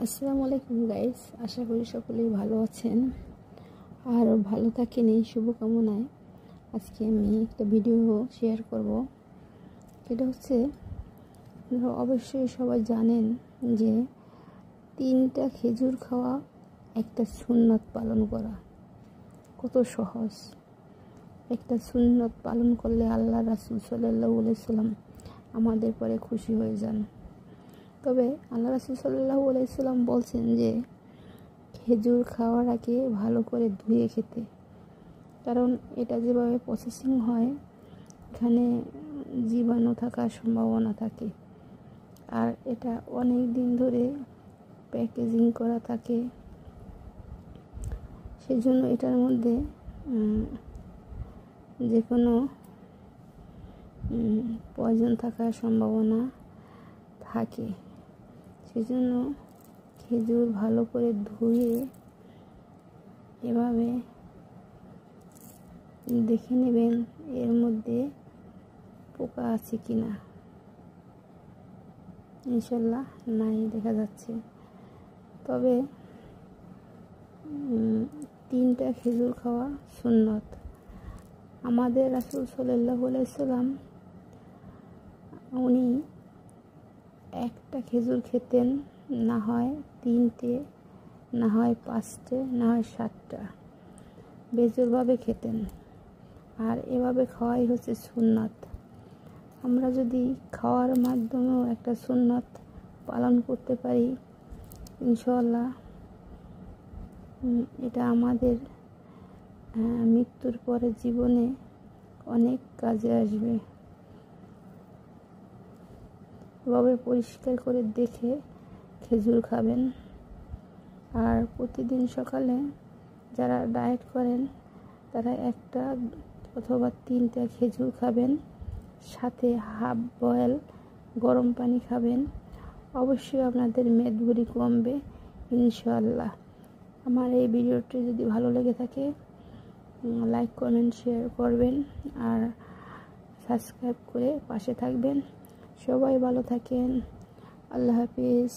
আসসালামু আলাইকুম গাইস, আশা করি সকলেই ভালো আছেন আর ভালো থাকেন এই শুভকামনায়। আজকে আমি একটা ভিডিও শেয়ার করব। এটা হচ্ছে, আপনারা অবশ্যই সবাই জানেন যে 3টা খেজুর খাওয়া একটা সুন্নত পালন করা কত সহজ। একটা সুন্নত পালন করলে আল্লাহ রাসূল সাল্লাল্লাহু আলাইহি সাল্লাম আমাদের পরে খুশি হয়ে যান। তবে আল্লাহ রাসূল সাল্লাল্লাহু আলাইহি সাল্লাম বলছেন যে খেজুর খাওয়ার আগে ভালো করে ধুয়ে খেতে, কারণ এটা যেভাবে প্রসেসিং হয় এখানে জীবাণু থাকার সম্ভাবনা থাকে, আর এটা অনেক দিন ধরে প্যাকেজিং করা থাকে, সেজন্য এটার মধ্যে যে কোনো পয়জন থাকার সম্ভাবনা থাকে। সেজন্য খেজুর ভালো করে ধুয়ে এভাবে দেখে নেবেন এর মধ্যে পোকা আছে কিনা। ইনশাল্লাহ নাই দেখা যাচ্ছে। তবে 3টা খেজুর খাওয়া সুন্নত। আমাদের রাসূল সাল্লাল্লাহু আলাইহি সাল্লাম উনি একটা খেজুর খেতেন, না হয় 3টে, না হয় 5টে, না হয় 7টা, বেজোরভাবে খেতেন। আর এভাবে খাওয়াই হচ্ছে সুন্নত। আমরা যদি খাওয়ার মাধ্যমেও একটা সুন্নত পালন করতে পারি, ইনশাআল্লাহ এটা আমাদের মৃত্যুর পরে জীবনে অনেক কাজে আসবে। এভাবে পরিষ্কার করে দেখে খেজুর খাবেন। আর প্রতিদিন সকালে যারা ডায়েট করেন তারা 1টা অথবা 3টা খেজুর খাবেন, সাথে হাফ বয়েল গরম পানি খাবেন। অবশ্যই আপনাদের মেদভুঁড়ি কমবে ইনশাআল্লাহ। আমার এই ভিডিওটি যদি ভালো লেগে থাকে লাইক, কমেন্ট, শেয়ার করবেন আর সাবস্ক্রাইব করে পাশে থাকবেন। সবাই ভালো থাকেন। আল্লাহ হাফিজ।